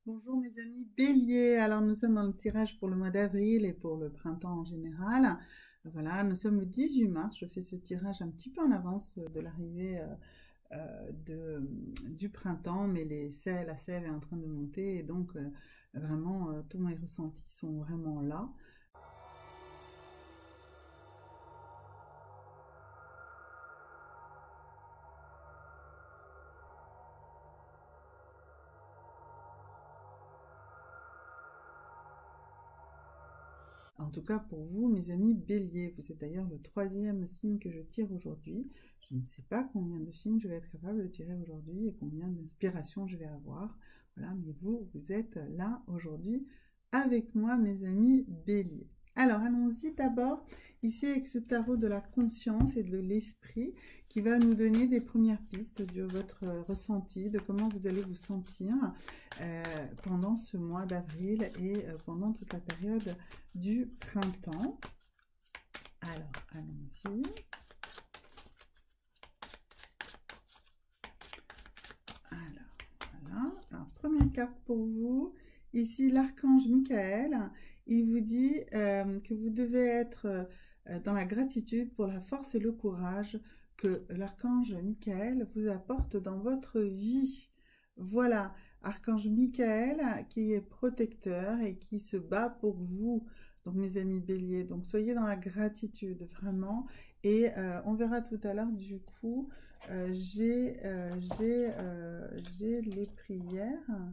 Bonjour mes amis Bélier, alors nous sommes dans le tirage pour le mois d'avril et pour le printemps en général. Voilà, nous sommes le 18 mars, je fais ce tirage un petit peu en avance de l'arrivée du printemps, mais la sève est en train de monter et donc vraiment tous mes ressentis sont vraiment là. En tout cas pour vous, mes amis Bélier, vous êtes d'ailleurs le troisième signe que je tire aujourd'hui. Je ne sais pas combien de signes je vais être capable de tirer aujourd'hui et combien d'inspirations je vais avoir. Voilà, mais vous êtes là aujourd'hui avec moi, mes amis Bélier. Alors, allons-y d'abord ici avec ce tarot de la conscience et de l'esprit qui va nous donner des premières pistes de votre ressenti, de comment vous allez vous sentir pendant ce mois d'avril et pendant toute la période du printemps. Alors, allons-y. Alors, voilà. Alors, première carte pour vous. Ici, l'archange Michael, il vous dit que vous devez être dans la gratitude pour la force et le courage que l'archange Michael vous apporte dans votre vie. Voilà, archange Michael qui est protecteur et qui se bat pour vous. Donc, mes amis béliers, donc soyez dans la gratitude, vraiment. Et on verra tout à l'heure, du coup, j'ai les prières.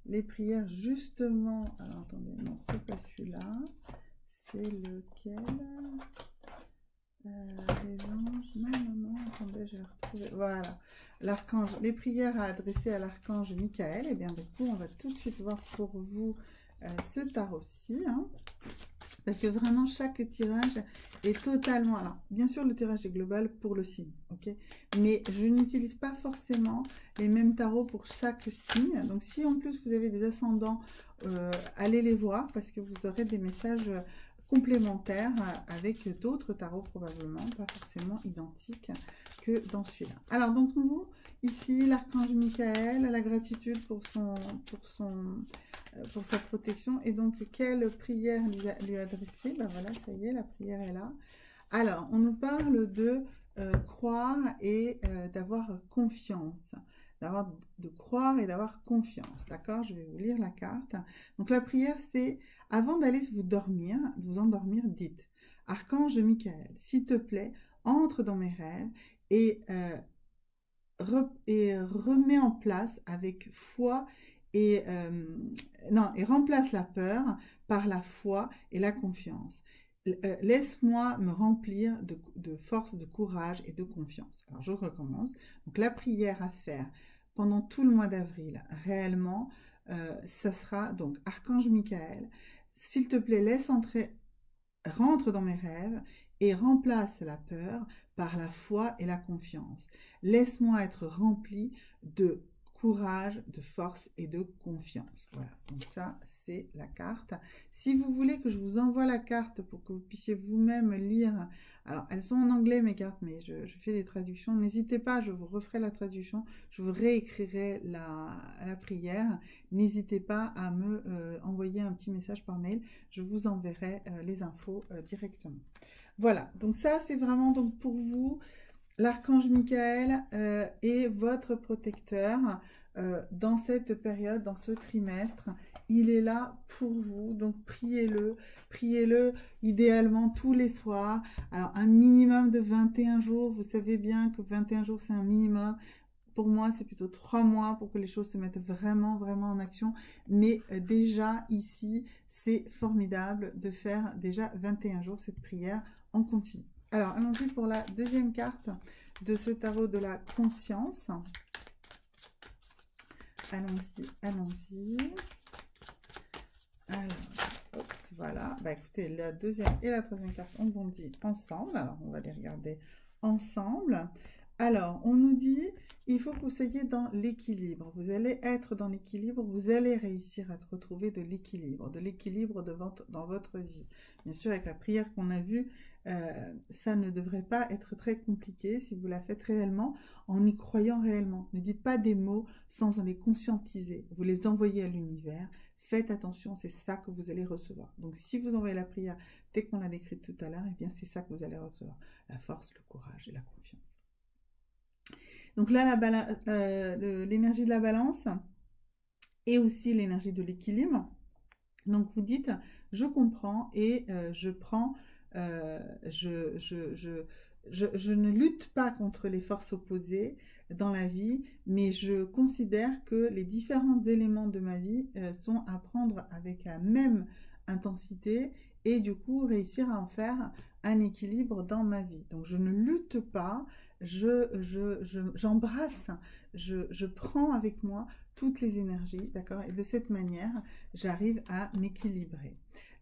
Les prières, justement. Alors, attendez, non, c'est pas celui-là. C'est lequel les anges. Non, attendez, je vais retrouver. Voilà. L'archange, les prières à adresser à l'archange Michael. Et bien, du coup, on va tout de suite voir pour vous ce tarot-ci. Hein. Parce que vraiment, chaque tirage est totalement... Alors, bien sûr, le tirage est global pour le signe, ok? Mais je n'utilise pas forcément les mêmes tarots pour chaque signe. Donc, si en plus vous avez des ascendants, allez les voir parce que vous aurez des messages complémentaires avec d'autres tarots probablement, pas forcément identiques que dans celui-là. Alors, donc, nous, ici, l'archange Michael, la gratitude pour sa protection. Et donc, quelle prière lui adresser? Ben voilà, ça y est, la prière est là. Alors, on nous parle de croire et d'avoir confiance. De croire et d'avoir confiance. D'accord? Je vais vous lire la carte. Donc, la prière, c'est avant d'aller vous endormir, dites Archange Michael, s'il te plaît, entre dans mes rêves et remets en place avec foi et remplace la peur par la foi et la confiance. Laisse-moi me remplir de force, de courage et de confiance. Alors je recommence. Donc la prière à faire pendant tout le mois d'avril, réellement, ça sera donc Archange Michael, s'il te plaît, rentre dans mes rêves et remplace la peur par la foi et la confiance. Laisse-moi être rempli de courage, de force et de confiance. Voilà, donc ça, c'est la carte. Si vous voulez que je vous envoie la carte pour que vous puissiez vous-même lire, alors elles sont en anglais mes cartes, mais je fais des traductions. N'hésitez pas, je vous referai la traduction, je vous réécrirai la prière. N'hésitez pas à me envoyer un petit message par mail, je vous enverrai les infos directement. Voilà, donc ça c'est vraiment donc pour vous. L'archange Michael est votre protecteur dans cette période, dans ce trimestre. Il est là pour vous, donc priez-le idéalement tous les soirs. Alors un minimum de 21 jours, vous savez bien que 21 jours c'est un minimum. Pour moi, c'est plutôt 3 mois pour que les choses se mettent vraiment, vraiment en action. Mais déjà, ici, c'est formidable de faire déjà 21 jours cette prière en continu. Alors, allons-y pour la deuxième carte de ce tarot de la conscience. Allons-y, allons-y. Alors, oups, voilà. Bah, écoutez, la deuxième et la troisième carte ont bondi ensemble. Alors, on va les regarder ensemble. Alors, on nous dit, il faut que vous soyez dans l'équilibre. Vous allez être dans l'équilibre, vous allez réussir à retrouver de l'équilibre dans votre vie. Bien sûr, avec la prière qu'on a vue, ça ne devrait pas être très compliqué si vous la faites réellement, en y croyant réellement. Ne dites pas des mots sans en les conscientiser. Vous les envoyez à l'univers. Faites attention, c'est ça que vous allez recevoir. Donc, si vous envoyez la prière dès qu'on l'a décrite tout à l'heure, eh bien, c'est ça que vous allez recevoir. La force, le courage et la confiance. Donc là, l'énergie de la balance et aussi l'énergie de l'équilibre. Donc vous dites, je comprends et je prends, je ne lutte pas contre les forces opposées dans la vie, mais je considère que les différents éléments de ma vie sont à prendre avec la même intensité et du coup réussir à en faire un équilibre dans ma vie. Donc je ne lutte pas, j'embrasse, je prends avec moi toutes les énergies, d'accord? Et de cette manière, j'arrive à m'équilibrer.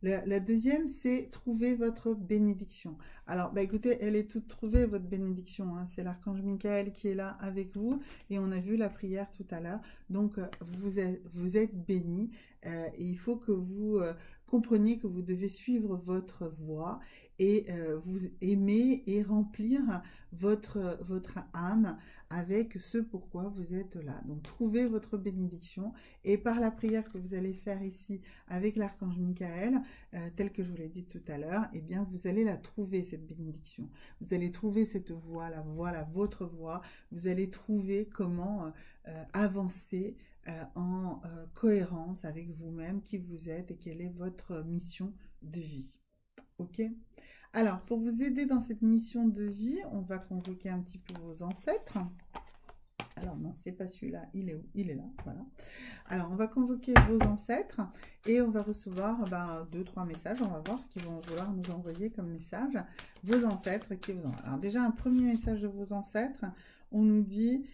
La deuxième, c'est trouver votre bénédiction. Alors, bah, écoutez, elle est toute trouvée, votre bénédiction. Hein. C'est l'archange Michael qui est là avec vous. Et on a vu la prière tout à l'heure. Donc, vous êtes bénis. Et il faut que vous compreniez que vous devez suivre votre voie et vous aimer et remplir votre âme avec ce pourquoi vous êtes là. Donc, trouvez votre bénédiction et par la prière que vous allez faire ici avec l'archange Michael, telle que je vous l'ai dit tout à l'heure, eh bien, vous allez la trouver, cette bénédiction. Vous allez trouver cette voie, votre voie. Vous allez trouver comment avancer en cohérence avec vous-même, qui vous êtes et quelle est votre mission de vie. Ok ? Alors, pour vous aider dans cette mission de vie, on va convoquer un petit peu vos ancêtres. Alors non, c'est pas celui-là, il est où? Il est là, voilà. Alors, on va convoquer vos ancêtres et on va recevoir 2-3 messages. On va voir ce qu'ils vont vouloir nous envoyer comme message. Vos ancêtres qui vous envoient. Alors déjà, un premier message de vos ancêtres, on nous dit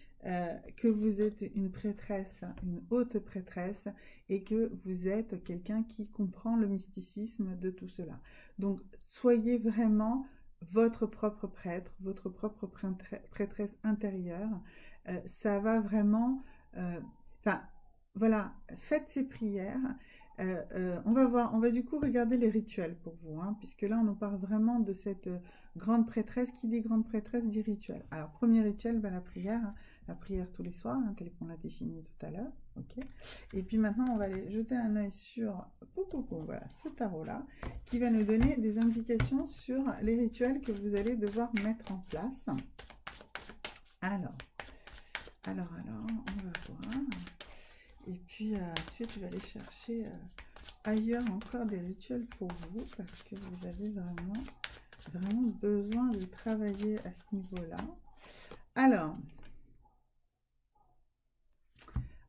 que vous êtes une prêtresse, une haute prêtresse et que vous êtes quelqu'un qui comprend le mysticisme de tout cela. Donc, soyez vraiment votre propre prêtre, votre propre prêtresse intérieure. Ça va vraiment... voilà, faites ces prières. On va du coup regarder les rituels pour vous, hein, puisque là on nous parle vraiment de cette grande prêtresse. Qui dit grande prêtresse dit rituel. Alors, premier rituel, la prière, hein, la prière tous les soirs, hein, telle qu'on l'a définie tout à l'heure. Ok. Et puis maintenant, on va aller jeter un œil sur voilà, ce tarot-là, qui va nous donner des indications sur les rituels que vous allez devoir mettre en place. Alors, on va voir. Et puis ensuite, je vais aller chercher ailleurs encore des rituels pour vous, parce que vous avez vraiment besoin de travailler à ce niveau-là.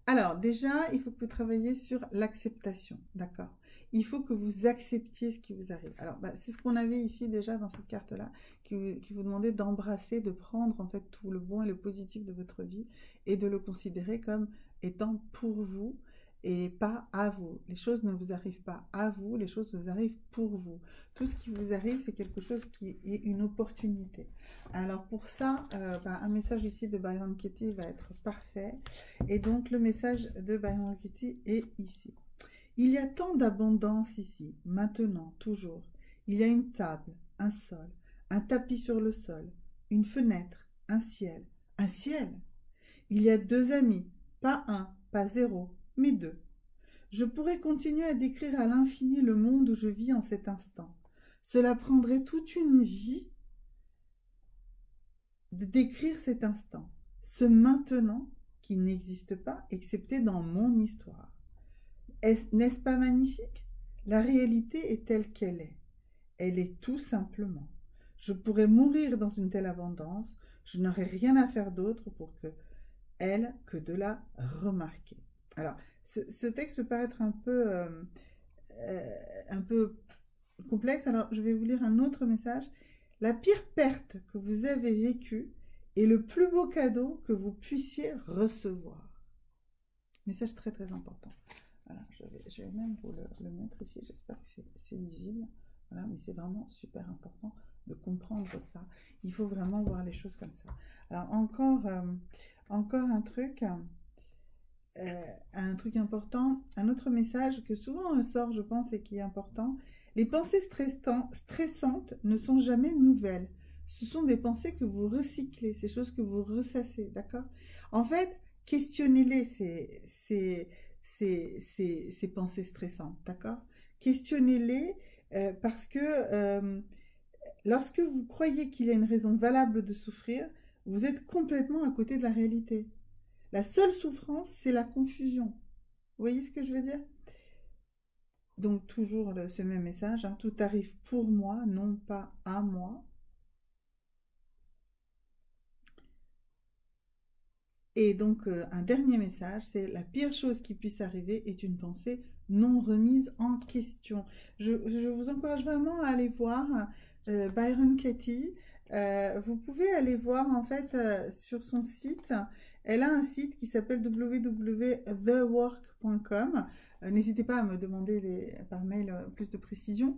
Alors, déjà, il faut que vous travailliez sur l'acceptation, d'accord? Il faut que vous acceptiez ce qui vous arrive. Alors, c'est ce qu'on avait ici déjà dans cette carte-là, qui vous demandait d'embrasser, de prendre en fait tout le bon et le positif de votre vie et de le considérer comme étant pour vous et pas à vous. Les choses ne vous arrivent pas à vous, les choses vous arrivent pour vous. Tout ce qui vous arrive, c'est quelque chose qui est une opportunité. Alors pour ça, un message ici de Byron Katie va être parfait. Et donc le message de Byron Katie est ici. Il y a tant d'abondance ici, maintenant, toujours. Il y a une table, un sol, un tapis sur le sol, une fenêtre, un ciel. Un ciel! Il y a 2 amis, pas 1, pas 0, mais 2. Je pourrais continuer à décrire à l'infini le monde où je vis en cet instant. Cela prendrait toute une vie de décrire cet instant, ce maintenant qui n'existe pas excepté dans mon histoire. N'est-ce pas magnifique? La réalité est telle qu'elle est. Elle est tout simplement. Je pourrais mourir dans une telle abondance, je n'aurais rien à faire d'autre pour que de la remarquer. Alors, ce texte peut paraître un peu complexe, alors je vais vous lire un autre message. La pire perte que vous avez vécue est le plus beau cadeau que vous puissiez recevoir. Message très important. Voilà, je vais même vous le mettre ici, j'espère que c'est visible. Voilà, mais c'est vraiment super important de comprendre ça. Il faut vraiment voir les choses comme ça. Alors encore un truc important, un autre message que souvent on sort, je pense, et qui est important. Les pensées stressantes ne sont jamais nouvelles. Ce sont des pensées que vous recyclez, ces choses que vous ressassez, d'accord? En fait, questionnez-les, ces pensées stressantes, d'accord? Questionnez-les parce que lorsque vous croyez qu'il y a une raison valable de souffrir, vous êtes complètement à côté de la réalité. La seule souffrance, c'est la confusion. Vous voyez ce que je veux dire? Donc toujours ce même message, hein, tout arrive pour moi, non pas à moi. Et donc un dernier message, c'est la pire chose qui puisse arriver est une pensée non remise en question. Je vous encourage vraiment à aller voir Byron Katie. Vous pouvez aller voir en fait sur son site. Elle a un site qui s'appelle www.thework.com. N'hésitez pas à me demander par mail plus de précisions.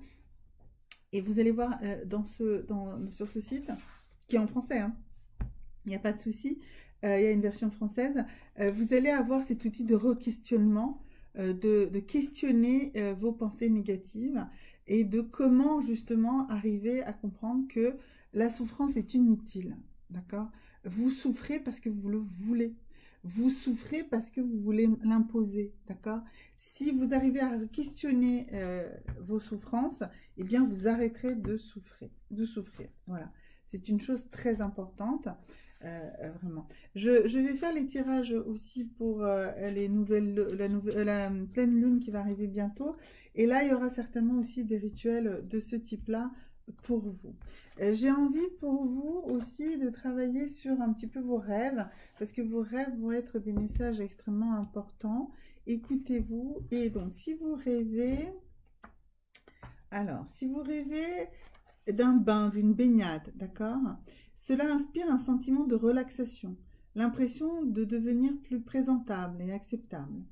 Et vous allez voir sur ce site, qui est en français, hein, il n'y a pas de souci, il y a une version française, vous allez avoir cet outil de re-questionnement, de questionner vos pensées négatives et de comment justement arriver à comprendre que la souffrance est inutile, d'accord? Vous souffrez parce que vous le voulez. Vous souffrez parce que vous voulez l'imposer, d'accord? Si vous arrivez à questionner vos souffrances, eh bien vous arrêterez de souffrir. Voilà, c'est une chose très importante. Vraiment. Je vais faire les tirages aussi pour la pleine lune qui va arriver bientôt. Et là, il y aura certainement aussi des rituels de ce type-là pour vous. J'ai envie pour vous aussi de travailler sur un petit peu vos rêves, parce que vos rêves vont être des messages extrêmement importants. Écoutez-vous. Et donc, si vous rêvez... Alors, si vous rêvez d'un bain, d'une baignade, d'accord? Cela inspire un sentiment de relaxation, l'impression de devenir plus présentable et acceptable.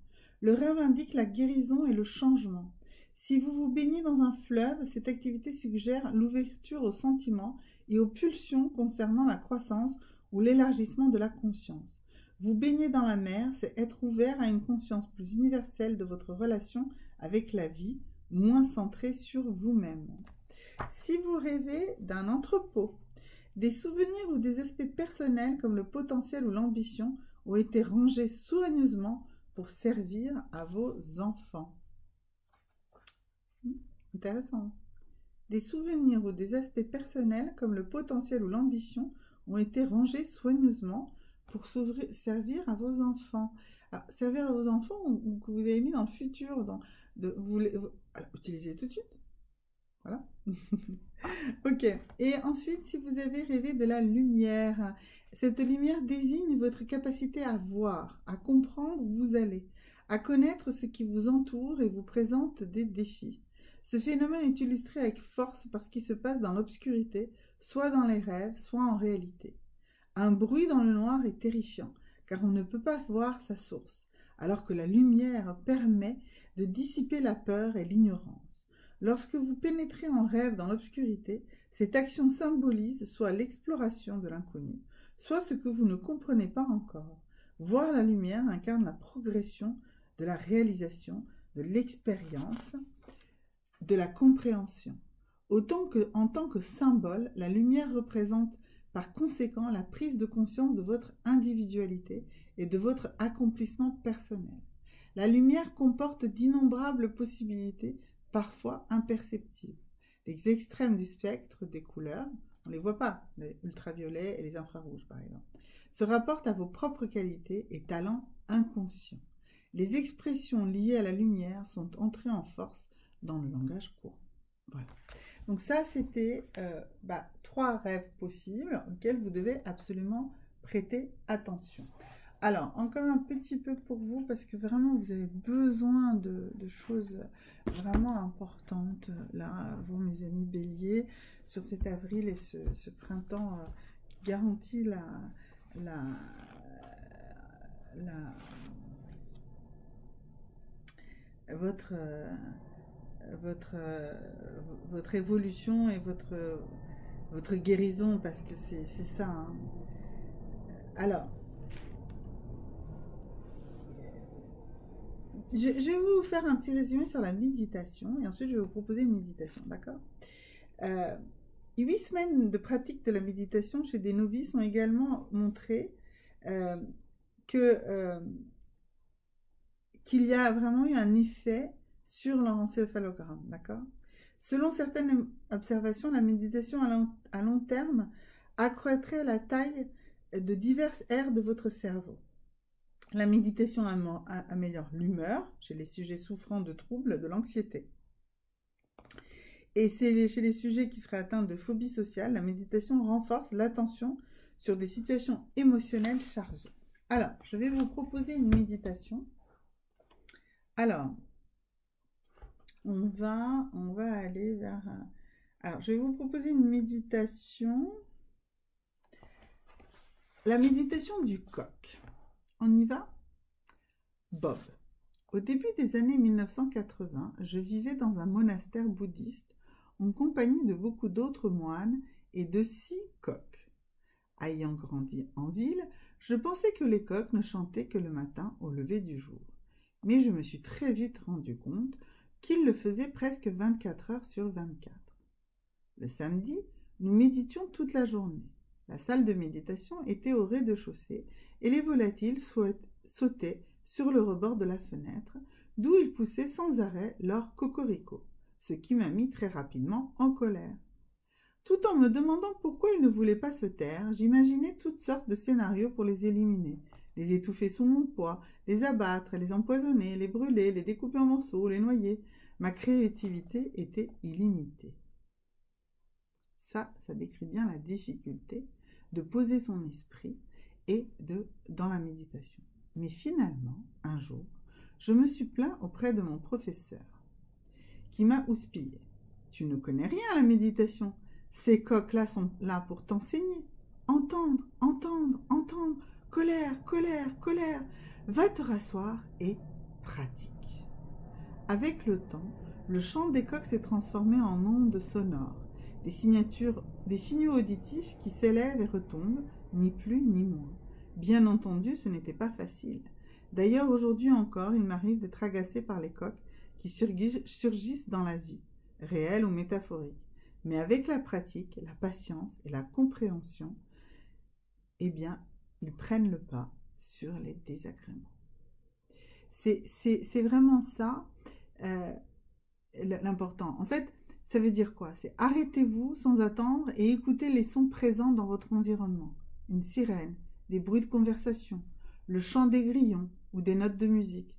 Le rêve indique la guérison et le changement. Si vous vous baignez dans un fleuve, cette activité suggère l'ouverture aux sentiments et aux pulsions concernant la croissance ou l'élargissement de la conscience. Vous baigner dans la mer, c'est être ouvert à une conscience plus universelle de votre relation avec la vie, moins centrée sur vous-même. Si vous rêvez d'un entrepôt, des souvenirs ou des aspects personnels comme le potentiel ou l'ambition ont été rangés soigneusement pour servir à vos enfants. Intéressant. Des souvenirs ou des aspects personnels comme le potentiel ou l'ambition ont été rangés soigneusement pour servir à vos enfants. Alors, servir à vos enfants ou que vous avez mis dans le futur. Alors, utilisez tout de suite. Voilà. Ok. Et ensuite, si vous avez rêvé de la lumière, cette lumière désigne votre capacité à voir, à comprendre où vous allez, à connaître ce qui vous entoure et vous présente des défis. Ce phénomène est illustré avec force par ce qui se passe dans l'obscurité, soit dans les rêves, soit en réalité. Un bruit dans le noir est terrifiant, car on ne peut pas voir sa source, alors que la lumière permet de dissiper la peur et l'ignorance. Lorsque vous pénétrez en rêve dans l'obscurité, cette action symbolise soit l'exploration de l'inconnu, soit ce que vous ne comprenez pas encore. Voir la lumière incarne la progression de la réalisation, de l'expérience, de la compréhension. En tant que symbole, la lumière représente par conséquent la prise de conscience de votre individualité et de votre accomplissement personnel. La lumière comporte d'innombrables possibilités, parfois imperceptibles. Les extrêmes du spectre des couleurs, on ne les voit pas, les ultraviolets et les infrarouges par exemple, se rapportent à vos propres qualités et talents inconscients. Les expressions liées à la lumière sont entrées en force dans le langage courant. Voilà. Donc ça, c'était 3 rêves possibles auxquels vous devez absolument prêter attention. Alors, encore un petit peu pour vous, parce que vraiment, vous avez besoin de choses vraiment importantes, là, vous, mes amis béliers, sur cet avril et ce printemps qui garantit votre votre évolution et votre guérison, parce que c'est ça, hein. Alors, je vais vous faire un petit résumé sur la méditation, et ensuite je vais vous proposer une méditation, d'accord? 8 semaines de pratique de la méditation chez des novices ont également montré euh, qu'il y a vraiment eu un effet sur leur encéphalogramme, d'accord? Selon certaines observations, la méditation à long terme accroîtrait la taille de diverses aires de votre cerveau. La méditation améliore l'humeur chez les sujets souffrant de troubles de l'anxiété. Et c'est chez les sujets qui seraient atteints de phobie sociale, la méditation renforce l'attention sur des situations émotionnelles chargées. Alors, je vais vous proposer une méditation. Alors, on va aller vers... Alors, je vais vous proposer une méditation. La méditation du coq. On y va? Bob. Au début des années 1980, je vivais dans un monastère bouddhiste en compagnie de beaucoup d'autres moines et de 6 coqs. Ayant grandi en ville, je pensais que les coqs ne chantaient que le matin au lever du jour. Mais je me suis très vite rendu compte qu'ils le faisaient presque 24 heures sur 24. Le samedi, nous méditions toute la journée. La salle de méditation était au rez-de-chaussée et les volatiles sautaient sur le rebord de la fenêtre, d'où ils poussaient sans arrêt leur cocorico, ce qui m'a mis très rapidement en colère. Tout en me demandant pourquoi ils ne voulaient pas se taire, j'imaginais toutes sortes de scénarios pour les éliminer, les étouffer sous mon poids, les abattre, les empoisonner, les brûler, les découper en morceaux, les noyer. Ma créativité était illimitée. Ça décrit bien la difficulté de poser son esprit et dans la méditation. Mais finalement, un jour, je me suis plaint auprès de mon professeur, qui m'a houspillé. « Tu ne connais rien à la méditation. Ces coqs-là sont là pour t'enseigner. Entendre, entendre, entendre. Colère, colère, colère. Va te rasseoir et pratique. » Avec le temps, le chant des coqs s'est transformé en ondes sonores, des signaux auditifs qui s'élèvent et retombent, ni plus ni moins. Bien entendu, ce n'était pas facile. D'ailleurs, aujourd'hui encore, il m'arrive d'être agacé par les coqs qui surgissent dans la vie, réelle ou métaphorique. Mais avec la pratique, la patience et la compréhension, eh bien, ils prennent le pas sur les désagréments. C'est vraiment ça l'important. En fait, ça veut dire quoi? C'est arrêtez-vous sans attendre et écoutez les sons présents dans votre environnement. Une sirène, des bruits de conversation, le chant des grillons ou des notes de musique.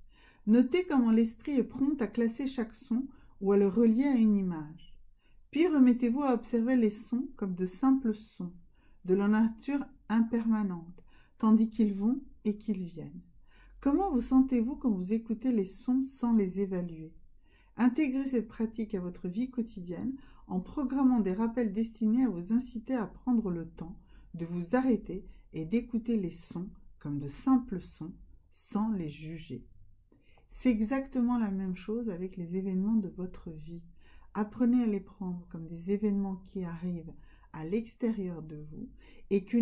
Notez comment l'esprit est prompt à classer chaque son ou à le relier à une image. Puis remettez-vous à observer les sons comme de simples sons, de leur nature impermanente, tandis qu'ils vont et qu'ils viennent. Comment vous sentez-vous quand vous écoutez les sons sans les évaluer? Intégrez cette pratique à votre vie quotidienne en programmant des rappels destinés à vous inciter à prendre le temps de vous arrêter et d'écouter les sons comme de simples sons sans les juger. C'est exactement la même chose avec les événements de votre vie. Apprenez à les prendre comme des événements qui arrivent à l'extérieur de vous et que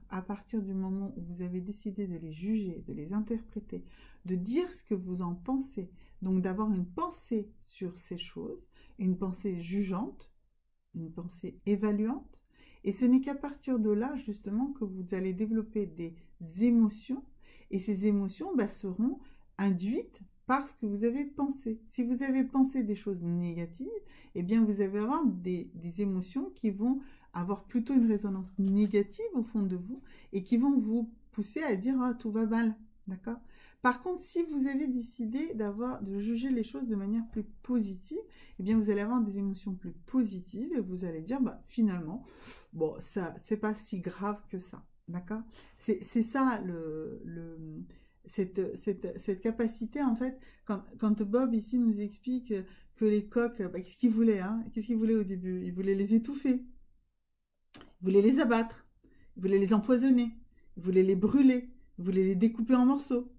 à partir du moment où vous avez décidé de les juger, de les interpréter, de dire ce que vous en pensez, donc d'avoir une pensée sur ces choses, une pensée jugeante, une pensée évaluante. Et ce n'est qu'à partir de là, justement, que vous allez développer des émotions. Et ces émotions seront induites par ce que vous avez pensé. Si vous avez pensé des choses négatives, eh bien vous allez avoir des émotions qui vont avoir plutôt une résonance négative au fond de vous et qui vont vous pousser à dire « Ah, tout va mal ». D'accord? Par contre, si vous avez décidé de juger les choses de manière plus positive, eh bien vous allez avoir des émotions plus positives et vous allez dire finalement, bon, ça, c'est pas si grave que ça. D'accord? C'est ça cette capacité, en fait, quand Bob ici nous explique que les coqs, qu'est-ce qu'ils voulaient, hein? Qu'est-ce qu'ils voulaient au début? Ils voulaient les étouffer, ils voulaient les abattre, ils voulaient les empoisonner, ils voulaient les brûler, ils voulaient les découper en morceaux.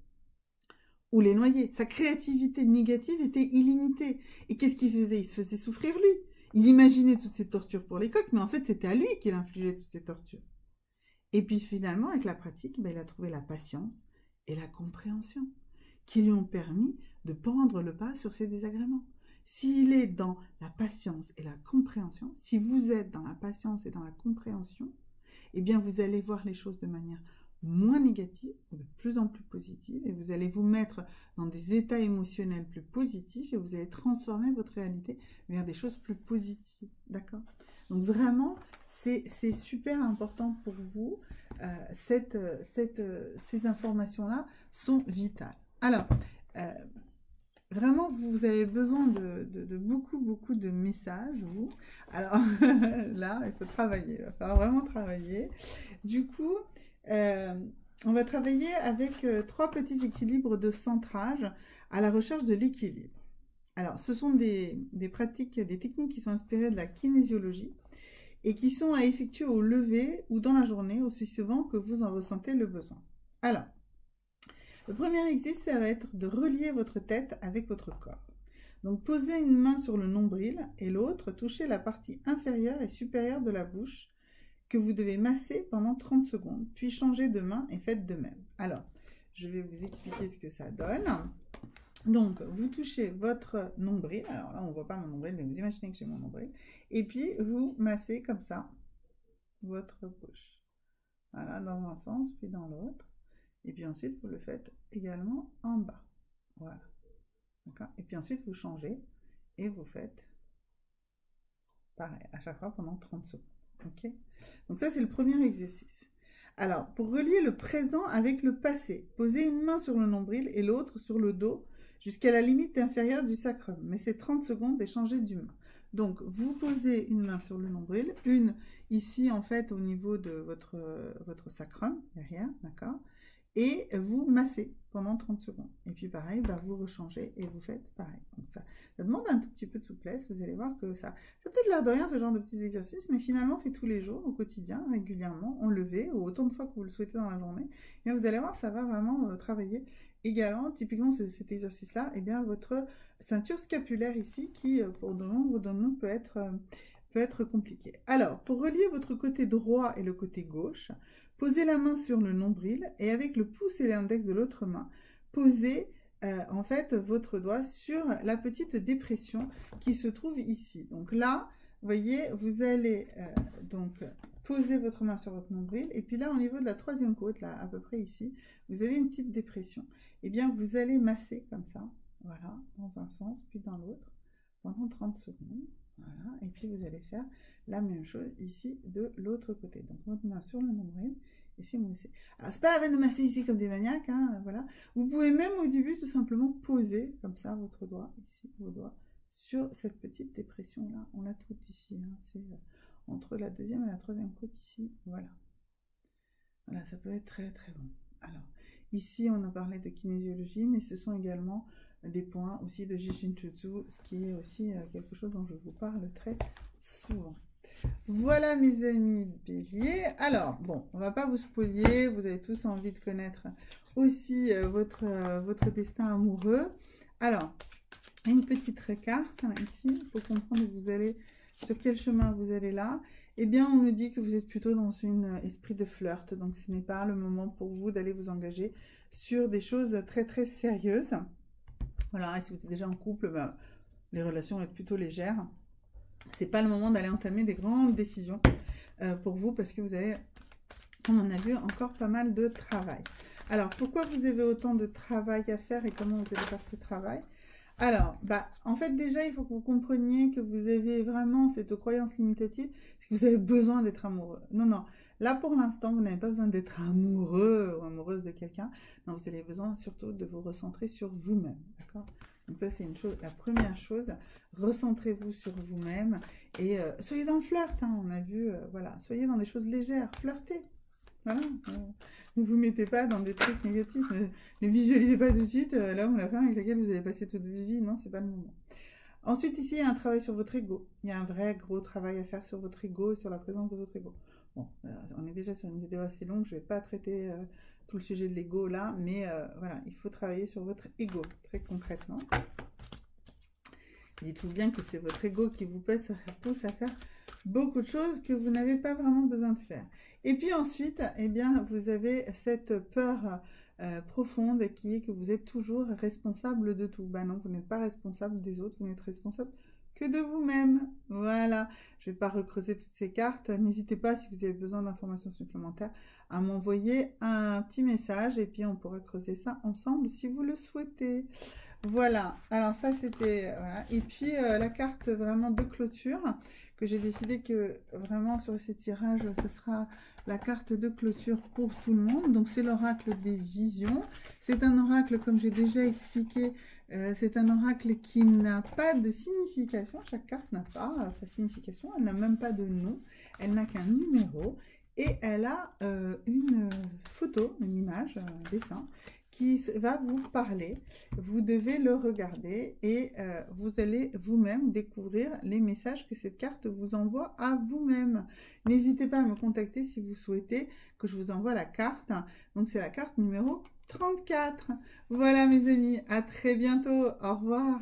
ou les noyer. Sa créativité négative était illimitée. Et qu'est-ce qu'il faisait? Il se faisait souffrir lui. Il imaginait toutes ces tortures pour les coqs, mais en fait, c'était à lui qu'il infligeait toutes ces tortures. Et puis finalement, avec la pratique, il a trouvé la patience et la compréhension qui lui ont permis de prendre le pas sur ses désagréments. S'il est dans la patience et la compréhension, si vous êtes dans la patience et dans la compréhension, eh bien vous allez voir les choses de manière moins négative, de plus en plus positive, et vous allez vous mettre dans des états émotionnels plus positifs et vous allez transformer votre réalité vers des choses plus positives. D'accord? Donc vraiment, c'est super important pour vous. Ces informations-là sont vitales. Alors, vraiment, vous avez besoin de beaucoup de messages, vous. Alors, là, il faut travailler. Il va falloir vraiment travailler. Du coup, on va travailler avec 3 petits équilibres de centrage à la recherche de l'équilibre. Alors, ce sont des pratiques, des techniques qui sont inspirées de la kinésiologie et qui sont à effectuer au lever ou dans la journée, aussi souvent que vous en ressentez le besoin. Alors, le premier exercice, ça va être de relier votre tête avec votre corps. Donc, posez une main sur le nombril et l'autre, touchez la partie inférieure et supérieure de la bouche que vous devez masser pendant 30 secondes, puis changez de main et faites de même. Alors, je vais vous expliquer ce que ça donne. Donc, vous touchez votre nombril. Alors là, on ne voit pas mon nombril, mais vous imaginez que j'ai mon nombril. Et puis, vous massez comme ça votre bouche. Voilà, dans un sens, puis dans l'autre. Et puis ensuite, vous le faites également en bas. Voilà. D'accord? Et puis ensuite, vous changez et vous faites pareil, à chaque fois pendant 30 secondes. Ok? Donc ça, c'est le premier exercice. Alors, pour relier le présent avec le passé, posez une main sur le nombril et l'autre sur le dos jusqu'à la limite inférieure du sacrum. Mais c'est 30 secondes et changez d'humeur. Donc, vous posez une main sur le nombril, une ici, en fait, au niveau de votre sacrum, derrière, d'accord? Et vous massez pendant 30 secondes. Et puis pareil, vous rechangez et vous faites pareil. Donc ça demande un tout petit peu de souplesse. Vous allez voir que ça peut-être l'air de rien, ce genre de petits exercices, mais finalement, fait tous les jours, au quotidien, régulièrement, en levé, ou autant de fois que vous le souhaitez dans la journée. Et vous allez voir, ça va vraiment travailler également. Typiquement, cet exercice-là, eh bien, votre ceinture scapulaire ici, qui, pour de nombre d'entre nous, peut être compliqué. Alors, pour relier votre côté droit et le côté gauche, posez la main sur le nombril et avec le pouce et l'index de l'autre main, posez en fait votre doigt sur la petite dépression qui se trouve ici. Donc là, vous voyez, vous allez donc poser votre main sur votre nombril et puis là, au niveau de la troisième côte, là, à peu près ici, vous avez une petite dépression. Eh bien, vous allez masser comme ça, voilà, dans un sens, puis dans l'autre, pendant 30 secondes. Voilà, et puis vous allez faire la même chose ici de l'autre côté. Donc votre main sur le nombril, ici vous massez. Alors c'est pas la peine de masser ici comme des maniaques, hein, voilà. Vous pouvez même au début tout simplement poser comme ça votre doigt, ici, vos doigts, sur cette petite dépression là. On l'a tout ici, hein, c'est entre la deuxième et la troisième côte ici, voilà. Voilà, ça peut être très très bon. Alors, ici on a parlé de kinésiologie, mais ce sont également des points aussi de Jishinjutsu, ce qui est aussi quelque chose dont je vous parle très souvent. Voilà mes amis béliers. Alors, bon, on va pas vous spoiler, vous avez tous envie de connaître aussi votre destin amoureux. Alors, une petite carte hein, ici, pour comprendre où vous allez, sur quel chemin vous allez là. Eh bien, on nous dit que vous êtes plutôt dans un esprit de flirt, donc ce n'est pas le moment pour vous d'aller vous engager sur des choses très très sérieuses. Voilà, si vous êtes déjà en couple, les relations vont être plutôt légères. C'est pas le moment d'aller entamer des grandes décisions pour vous parce que vous avez, on en a vu, encore pas mal de travail. Alors, pourquoi vous avez autant de travail à faire et comment vous allez faire ce travail? Alors, en fait, déjà, il faut que vous compreniez que vous avez vraiment cette croyance limitative, parce que vous avez besoin d'être amoureux. Non, non. Là, pour l'instant, vous n'avez pas besoin d'être amoureux ou amoureuse de quelqu'un. Non, vous avez besoin surtout de vous recentrer sur vous-même. D'accord? Donc ça, c'est une chose, la première chose. Recentrez-vous sur vous-même et soyez dans le flirt. Hein, on a vu, voilà, soyez dans des choses légères. Flirtez. Voilà. Ne vous mettez pas dans des trucs négatifs. Ne visualisez pas tout de suite l'homme ou la femme avec laquelle vous allez passer toute votre vie. Non, c'est pas le moment. Ensuite, ici, il y a un travail sur votre ego. Il y a un vrai gros travail à faire sur votre ego et sur la présence de votre ego. Bon, on est déjà sur une vidéo assez longue, je ne vais pas traiter tout le sujet de l'ego là, mais voilà, il faut travailler sur votre ego, très concrètement. Dites-vous bien que c'est votre ego qui vous pousse à faire beaucoup de choses que vous n'avez pas vraiment besoin de faire. Et puis ensuite, eh bien, vous avez cette peur profonde qui est que vous êtes toujours responsable de tout. Ben non, vous n'êtes pas responsable des autres, vous n'êtes responsable que de vous-même. Voilà, je ne vais pas recreuser toutes ces cartes. N'hésitez pas, si vous avez besoin d'informations supplémentaires, à m'envoyer un petit message et puis on pourra creuser ça ensemble si vous le souhaitez. Voilà, alors ça c'était... Voilà. Et puis la carte vraiment de clôture, que j'ai décidé que vraiment sur ces tirages, ce sera la carte de clôture pour tout le monde. Donc c'est l'oracle des visions. C'est un oracle, comme j'ai déjà expliqué, c'est un oracle qui n'a pas de signification. Chaque carte n'a pas sa signification, elle n'a même pas de nom, elle n'a qu'un numéro. Et elle a une photo, une image, un dessin, qui va vous parler. Vous devez le regarder et vous allez vous-même découvrir les messages que cette carte vous envoie à vous-même. N'hésitez pas à me contacter si vous souhaitez que je vous envoie la carte. Donc c'est la carte numéro 34. Voilà mes amis, à très bientôt. Au revoir.